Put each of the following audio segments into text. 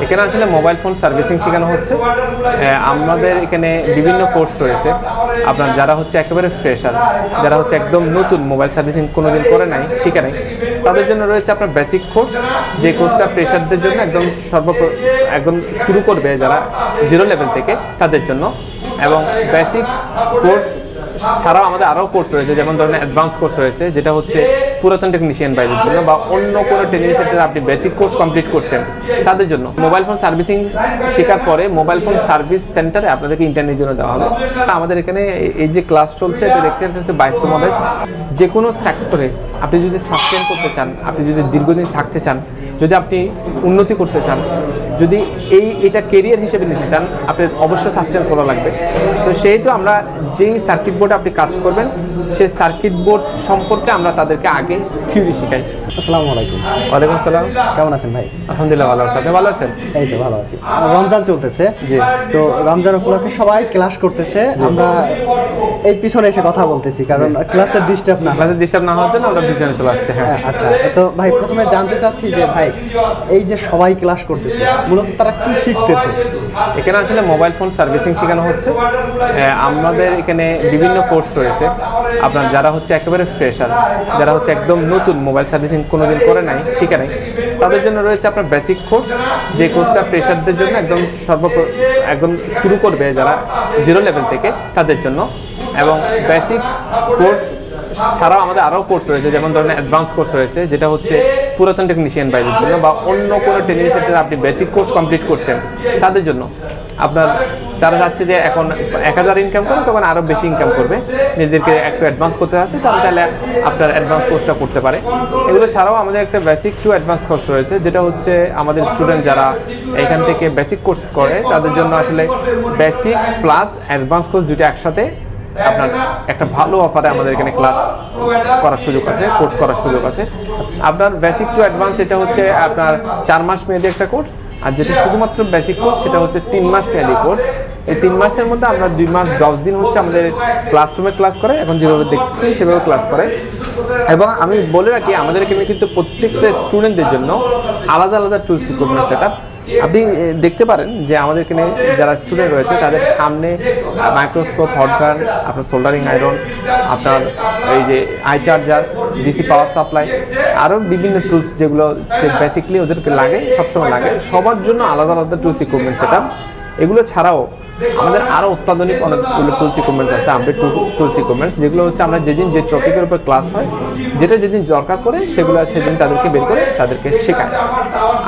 এখানে আসলে mobile phone servicing শেখানো হচ্ছে। আমাদের এখানে বিভিন্ন কোর্স রয়েছে। আপনার যারা হচ্ছে একেবারে ফ্রেশার, যারা হচ্ছে একদম নতুন, মোবাইল সার্ভিসিং কোনোদিন করে নাই, শিখে নাই, তাদের জন্য রয়েছে আপনার বেসিক কোর্স, যে কোর্সটা ফ্রেশারদের জন্য একদম শুরু করবে যারা জিরো লেভেল থেকে, তাদের জন্য। এবং বেসিক কোর্স ছাড়াও আমাদের আরও কোর্স রয়েছে, যেমন ধরনের অ্যাডভান্স কোর্স রয়েছে, যেটা হচ্ছে পুরাতন টেকনিশিয়ান ভাইদের জন্য, বা অন্য কোনো ট্রেনিং সেন্টারে আপনি বেসিক কোর্স কমপ্লিট করছেন তাদের জন্য। মোবাইল ফোন সার্ভিসিং শেখার পরে মোবাইল ফোন সার্ভিস সেন্টারে আপনাদেরকে ইন্টারনেটের জন্য দেওয়া হবে। আমাদের এখানে এই যে ক্লাস চলছে, এটা দেখছেন হচ্ছে 22তম ব্যাচ। যে কোনো সেক্টরে আপনি যদি সাস্টেন করতে চান, আপনি যদি দীর্ঘদিন থাকতে চান, যদি আপনি উন্নতি করতে চান, যদি এটা কেরিয়ার হিসেবে নিতে চান, আপনার অবশ্যই সাস্টেন করা লাগবে। তো সেহেতু আমরা যেই সার্কিট বোর্ডে আপনি কাজ করবেন, সেই সার্কিট বোর্ড সম্পর্কে আমরা তাদেরকে আগে থিওরি শেখাই। আসসালামু আলাইকুম। ওয়ালাইকুম সালাম। কেমন আছেন ভাই? আলহামদুলিল্লাহ ভালো আছি। আপনি ভালো আছেন? এই তো ভালো আছি। রমজান চলতেছে, জি। তো রমজান উপলক্ষে সবাই ক্লাস করতেছে, আমরা এই পিছনে এসে কথা বলতেছি, কারণ ক্লাসের ডিস্টার্ব না হওয়ার জন্য আমরা পিছনে চলে আসছি। হ্যাঁ, আচ্ছা। তো ভাই, প্রথমে জানতে চাচ্ছি যে ভাই, এই যে সবাই ক্লাস করতেছে, মূলত তারা কি শিখতেছে? এখানে আসলে মোবাইল ফোন সার্ভিসিং শেখানো হচ্ছে। আমাদের এখানে বিভিন্ন কোর্স রয়েছে। আপনার যারা হচ্ছে একেবারে ফ্রেশার, যারা হচ্ছে একদম নতুন, মোবাইল সার্ভিসিং কোনোদিন করে নাই, শিখে নাই, তাদের জন্য রয়েছে আপনার বেসিক কোর্স, যে কোর্সটা ফ্রেশারদের জন্য একদম শুরু করবে যারা জিরো লেভেল থেকে, তাদের জন্য। এবং বেসিক কোর্স ছাড়াও আমাদের আরও কোর্স রয়েছে, যেমন ধরনের অ্যাডভান্স কোর্স রয়েছে, যেটা হচ্ছে পুরাতন টেকনিশিয়ান ভাইদের জন্য, বা অন্য কোনো ট্রেনিং সেন্টারে আপনি বেসিক কোর্স কমপ্লিট করছেন তাদের জন্য। আপনার তারা চাচ্ছে যে এখন 1000 ইনকাম করে, তখন আরও বেশি ইনকাম করবে, নিজেদেরকে একটু অ্যাডভান্স করতে যাচ্ছে, তাহলে তাহলে আপনার অ্যাডভান্স কোর্সটা করতে পারে। এগুলো ছাড়াও আমাদের একটা বেসিক টু অ্যাডভান্স কোর্স রয়েছে, যেটা হচ্ছে আমাদের স্টুডেন্ট যারা এখান থেকে বেসিক কোর্স করে, তাদের জন্য আসলে বেসিক প্লাস অ্যাডভান্স কোর্স দুটো একসাথে আপনার একটা ভালো অফারে আমাদের এখানে ক্লাস করার সুযোগ আছে, কোর্স করার সুযোগ আছে। আপনার বেসিক টু অ্যাডভান্স এটা হচ্ছে আপনার 4 মাস মেয়াদি একটা কোর্স, আর যেটা শুধুমাত্র বেসিক কোর্স সেটা হচ্ছে 3 মাস মেয়াদি কোর্স। এই 3 মাসের মধ্যে আমরা 2 মাস 10 দিন হচ্ছে আমাদের ক্লাসরুমে ক্লাস করে, এখন যেভাবে দেখতেছি সেভাবে ক্লাস করে। এবং আমি বলে রাখি, আমাদের এখানে কিন্তু প্রত্যেকটা স্টুডেন্টদের জন্য আলাদা আলাদা টুলস ইকুইপমেন্ট সেট আপ। আপনি দেখতে পারেন যে আমাদের এখানে যারা স্টুডেন্ট রয়েছে তাদের সামনে মাইক্রোস্কোপ, হটগান, আপনার সোল্ডারিং আয়রন, আপনার এই যে I charger, DC power supply, আরও বিভিন্ন টুলস যেগুলো বেসিকলি ওদেরকে লাগে, সবসময় লাগে, সবার জন্য আলাদা আলাদা টুলস ইকুইপমেন্ট সেট আপ। এগুলো ছাড়াও আমাদের আরও অত্যাধুনিক অনেকগুলো টুলস ইকুইপমেন্টস আছে, আপডেট টুলস ইকুইপমেন্টস, যেগুলো হচ্ছে আমরা যেদিন যে টপিকের উপর ক্লাস হয়, যেটা যেদিন দরকার করে সেগুলো সেদিন তাদেরকে বের করে তাদেরকে শেখায়।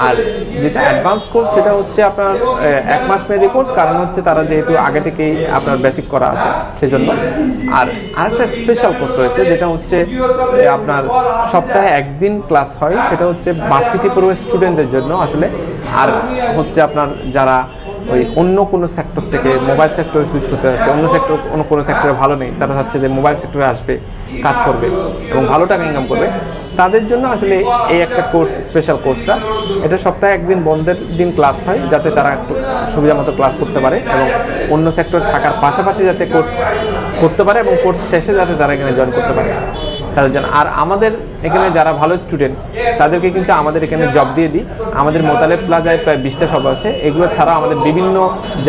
আর যেটা অ্যাডভান্স কোর্স সেটা হচ্ছে আপনার 1 মাস মেয়াদি কোর্স, কারণ হচ্ছে তারা যেহেতু আগে থেকেই আপনার বেসিক করা আছে সেজন্য। আর আরেকটা স্পেশাল কোর্স রয়েছে, যেটা হচ্ছে আপনার সপ্তাহে 1 দিন ক্লাস হয়, সেটা হচ্ছে ভার্সিটি পড়ুয়া স্টুডেন্টদের জন্য আসলে। আর হচ্ছে আপনার যারা ওই অন্য কোনো সেক্টর থেকে মোবাইল সেক্টরে সুইচ করতে যাচ্ছে, অন্য কোনো সেক্টরে ভালো নেই, তারা চাচ্ছে যে মোবাইল সেক্টরে আসবে, কাজ করবে এবং ভালো টাকা ইনকাম করবে, তাদের জন্য আসলে এই একটা কোর্স, স্পেশাল কোর্সটা। এটা সপ্তাহে 1 দিন বন্ধের দিন ক্লাস হয়, যাতে তারা একটু সুবিধা মতো ক্লাস করতে পারে এবং অন্য সেক্টর থাকার পাশাপাশি যাতে কোর্স করতে পারে, এবং কোর্স শেষে যাতে তারা এখানে জয়েন করতে পারে তাদের জন্য। আর আমাদের এখানে যারা ভালো স্টুডেন্ট তাদেরকে কিন্তু আমাদের এখানে জব দিয়ে দিই। আমাদের মোতালেব প্লাজায় প্রায় 20টা শপ আছে। এগুলো ছাড়াও আমাদের বিভিন্ন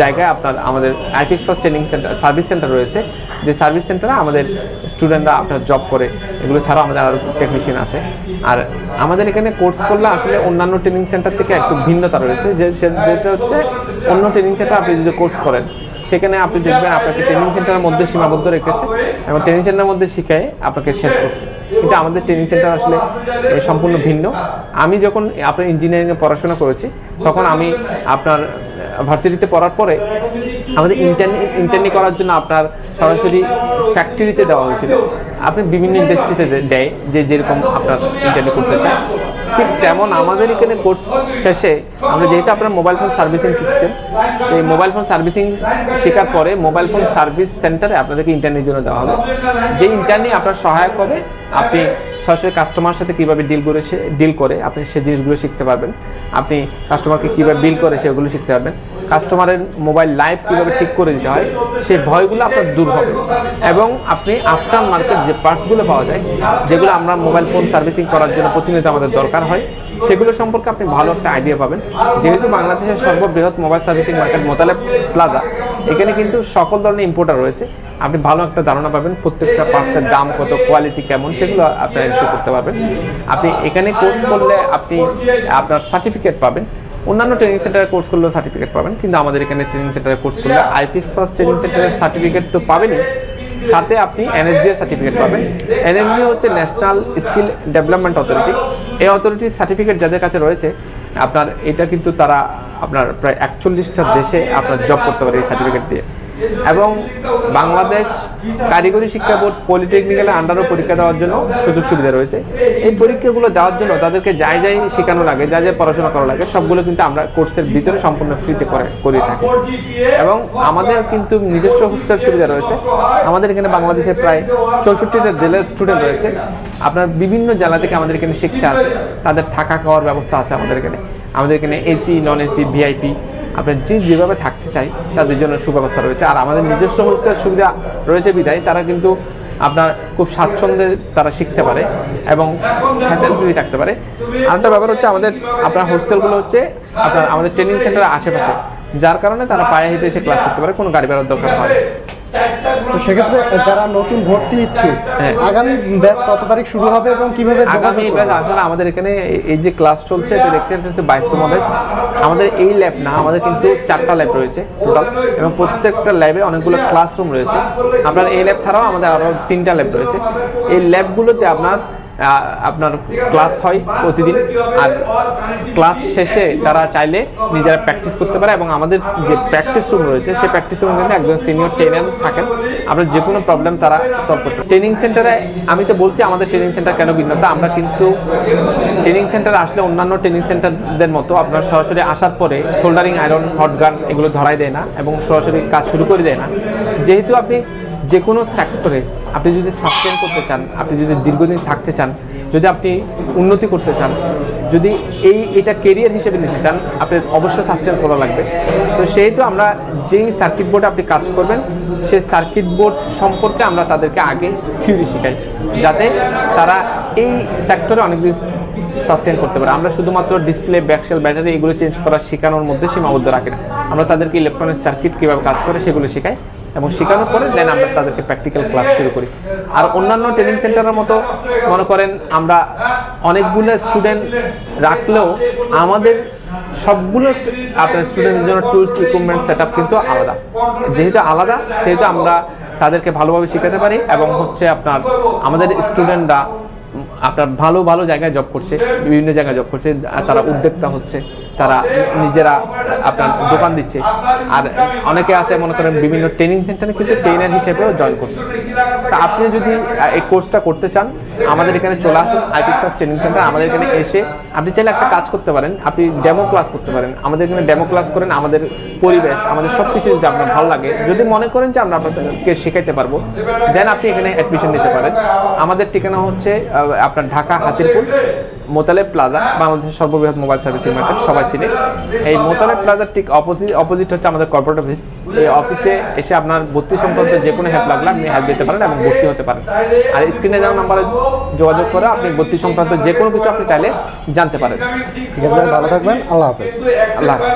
জায়গায় আমাদের iFix first training centre, service centre রয়েছে, যে সার্ভিস সেন্টারে আমাদের স্টুডেন্টরা আপনার জব করে। এগুলো ছাড়াও আমাদের আরও টেকনিশিয়ান আছে। আর আমাদের এখানে কোর্স করলে আসলে অন্যান্য ট্রেনিং সেন্টার থেকে একটু ভিন্নতা রয়েছে, যেটা হচ্ছে অন্য ট্রেনিং সেন্টার আপনি যদি কোর্স করেন, সেখানে আপনি দেখবেন আপনাকে ট্রেনিং সেন্টারের মধ্যে সীমাবদ্ধ রেখেছে এবং ট্রেনিং সেন্টারের মধ্যে শিখায় আপনাকে শেষ করছে। কিন্তু আমাদের ট্রেনিং সেন্টার আসলে সম্পূর্ণ ভিন্ন। আমি যখন আপনার ইঞ্জিনিয়ারিংয়ে পড়াশোনা করেছি, তখন আমি আপনার ভার্সিটিতে পড়ার পরে আমাদের ইন্টার্নি করার জন্য আপনার সরাসরি ফ্যাক্টরিতে দেওয়া হয়েছিল। আপনি বিভিন্ন ইন্ডাস্ট্রিতে দেয়, যেরকম আপনার ইন্টার্নি করতে চান, ঠিক তেমন আমাদের এখানে কোর্স শেষে আমরা যেহেতু আপনার মোবাইল ফোন সার্ভিসিং শিখছেন, এই মোবাইল ফোন সার্ভিসিং শেখার পরে মোবাইল ফোন সার্ভিস সেন্টারে আপনাদেরকে ইন্টার্নির জন্য দেওয়া হবে। যে ইন্টার্নি আপনার সহায়ক হবে, আপনি সরাসরি কাস্টমার সাথে কীভাবে ডিল করে আপনি সেই জিনিসগুলো শিখতে পারবেন। আপনি কাস্টমারকে কীভাবে বিল করে সেগুলো শিখতে পারবেন। কাস্টমারের মোবাইল লাইভ কীভাবে ঠিক করে দিতে হয়, সেই ভয়গুলো আপনার দূর হবে। এবং আপনি আফটার মার্কেট যে পার্টসগুলো পাওয়া যায়, যেগুলো আমরা মোবাইল ফোন সার্ভিসিং করার জন্য প্রতিনিয়ত আমাদের দরকার হয়, সেগুলো সম্পর্কে আপনি ভালো একটা আইডিয়া পাবেন। যেহেতু বাংলাদেশের সর্ববৃহৎ mobile servicing market Motaleb plaza, এখানে কিন্তু সকল ধরনের ইম্পোর্টার রয়েছে। আপনি ভালো একটা ধারণা পাবেন প্রত্যেকটা পার্টসের দাম কত, কোয়ালিটি কেমন, সেগুলো আপনি এনশিওর করতে পারবেন। আপনি এখানে কোর্স করলে আপনি আপনার সার্টিফিকেট পাবেন। অন্যান্য ট্রেনিং সেন্টারে কোর্স করলেও সার্টিফিকেট পাবেন, কিন্তু আমাদের এখানে ট্রেনিং সেন্টারে কোর্স করলে আইফিক্স ফার্স্ট ট্রেনিং সেন্টারের সার্টিফিকেট তো পাবেনই, সাথে আপনি এনএসজি সার্টিফিকেট পাবেন। এনএসজি হচ্ছে ন্যাশনাল স্কিল ডেভেলপমেন্ট অথরিটি। এই অথরিটির সার্টিফিকেট যাদের কাছে রয়েছে, আপনার এটা কিন্তু তারা আপনার প্রায় 41টা দেশে আপনার জব করতে পারে এই সার্টিফিকেট দিয়ে। এবং বাংলাদেশ কারিগরি শিক্ষা বোর্ড পলিটেকনিক্যালের আন্ডারও পরীক্ষা দেওয়ার জন্য সুযোগ সুবিধা রয়েছে। এই পরীক্ষাগুলো দেওয়ার জন্য তাদেরকে যাই শেখানো লাগে, যা পড়াশোনা করা লাগে, সবগুলো কিন্তু আমরা কোর্সের ভিতরে সম্পূর্ণ ফ্রিতে করে থাকি। এবং আমাদের কিন্তু নিজস্ব হোস্টেল সুবিধা রয়েছে। আমাদের এখানে বাংলাদেশের প্রায় 64টা জেলার স্টুডেন্ট রয়েছে। আপনার বিভিন্ন জেলা থেকে আমাদের এখানে শিখতে আসে, তাদের থাকা খাওয়ার ব্যবস্থা আছে আমাদের এখানে। আমাদের এখানে এসি, নন এসি, ভিআইপি, আপনার যেভাবে থাকতে চাই তাদের জন্য সুব্যবস্থা রয়েছে। আর আমাদের নিজস্ব হোস্টেল সুবিধা রয়েছে বিধায় তারা কিন্তু আপনার খুব স্বাচ্ছন্দ্যে তারা শিখতে পারে এবং ফ্যাসিলিটি থাকতে পারে। আরেকটা ব্যাপার হচ্ছে আপনার হোস্টেলগুলো হচ্ছে আমাদের ট্রেনিং সেন্টারের আশেপাশে, যার কারণে তারা পায়ে হেঁটে এসে ক্লাস করতে পারে, কোনো গাড়ি ভাড়ার দরকার হয়। তো সেক্ষেত্রে যারা নতুন ভর্তি ইচ্ছুক, আগামী ব্যাচ কত তারিখ শুরু হবে এবং কিভাবে আগামী ব্যাচ? আসলে আমাদের এখানে এই যে ক্লাস চলছে, এটা দেখছেন হচ্ছে 22তম ব্যাচ। আমাদের এই ল্যাব না, আমাদের কিন্তু 4টা ল্যাব রয়েছে টোটাল, এবং প্রত্যেকটা ল্যাবে অনেকগুলো ক্লাসরুম রয়েছে। আপনার এই ল্যাব ছাড়াও আমাদের আরও 3টা ল্যাব রয়েছে। এই ল্যাবগুলোতে আপনার ক্লাস হয় প্রতিদিন, আর ক্লাস শেষে তারা চাইলে নিজেরা প্র্যাকটিস করতে পারে। এবং আমাদের যে প্র্যাকটিস রুম রয়েছে, সেই প্র্যাকটিস রুমে কিন্তু একজন সিনিয়র ট্রেনার থাকেন, আপনার যে কোনো প্রবলেম তারা সলভ করতে। ট্রেনিং সেন্টারে আমি তো বলছি আমাদের ট্রেনিং সেন্টার কেন ভিন্নতা, আমরা কিন্তু ট্রেনিং সেন্টারে আসলে অন্যান্য ট্রেনিং সেন্টারদের মতো আপনার সরাসরি আসার পরে সোল্ডারিং আয়রন, হট গান এগুলো ধরাই দেয় না এবং সরাসরি কাজ শুরু করে দেয় না। যেহেতু আপনি যে কোনো সেক্টরে আপনি যদি সাস্টেন করতে চান, আপনি যদি দীর্ঘদিন থাকতে চান, যদি আপনি উন্নতি করতে চান, যদি এটা কেরিয়ার হিসেবে নিতে চান, আপনার অবশ্যই সাস্টেন করা লাগবে। তো সেহেতু আমরা যেই সার্কিট বোর্ডে আপনি কাজ করবেন, সেই সার্কিট বোর্ড সম্পর্কে আমরা তাদেরকে আগে থিওরি শেখাই, যাতে তারা এই সেক্টরে অনেকদিন সাস্টেন করতে পারে। আমরা শুধুমাত্র ডিসপ্লে, ব্যাকশেল, ব্যাটারি এগুলো চেঞ্জ করা শেখানোর মধ্যে সীমাবদ্ধ রাখি না। আমরা তাদেরকে ইলেকট্রনিক সার্কিট কীভাবে কাজ করে সেগুলো শেখাই, এবং শেখানোর পরে দেন আমরা তাদেরকে প্র্যাকটিক্যাল ক্লাস শুরু করি। আর অন্যান্য ট্রেনিং সেন্টারের মতো মনে করেন আমরা অনেকগুলো স্টুডেন্ট রাখলেও আমাদের সবগুলো আপনার স্টুডেন্টের জন্য টুলস, ইকুইপমেন্ট, সেট আপ কিন্তু আলাদা। যেহেতু আলাদা, সেহেতু আমরা তাদেরকে ভালোভাবে শেখাতে পারি। এবং হচ্ছে আমাদের স্টুডেন্টরা আপনার ভালো জায়গায় জব করছে, বিভিন্ন জায়গায় জব করছে, তারা উদ্যোক্তা হচ্ছে, তারা নিজেরা আপনার দোকান দিচ্ছে। আর অনেকে আছে মনে করেন বিভিন্ন ট্রেনিং সেন্টারে কিন্তু ট্রেনার হিসেবেও জয়েন করছে। তা আপনি যদি এই কোর্সটা করতে চান, আমাদের এখানে চলে আসুন আইফিক্স ফার্স্ট ট্রেনিং সেন্টার। আমাদের এখানে এসে আপনি চাইলে একটা কাজ করতে পারেন, আপনি ডেমো ক্লাস করতে পারেন। আমাদের এখানে ডেমো ক্লাস করেন, আমাদের পরিবেশ, আমাদের সব কিছু যদি আপনার ভালো লাগে, যদি মনে করেন যে আমরা আপনাদেরকে শেখাইতে পারবো, দেন আপনি এখানে অ্যাডমিশন নিতে পারেন। আমাদের ঠিকানা হচ্ছে আপনার ঢাকা হাতিরপুল মোতালেব প্লাজা, বাংলাদেশের সর্ববৃহৎ মোবাইল সার্ভিসিং মার্কেট, সবাই চিনে। এই মোতালেব প্লাজার ঠিক অপোজিট হচ্ছে আমাদের কর্পোরেট অফিস। এই অফিসে এসে আপনার ভর্তি সংক্রান্ত যে কোনো হেল্প লাগলে আপনি হেল্প দিতে পারেন এবং ভর্তি হতে পারেন। আর স্ক্রিনে যাওয়া নাম্বারে যোগাযোগ করে আপনি ভর্তি সংক্রান্ত যে কোনো কিছু আপনি চাইলে জানতে পারেন। ঠিক আছে, ভালো থাকবেন। আল্লাহ হাফেজ। আল্লাহ হাফেজ।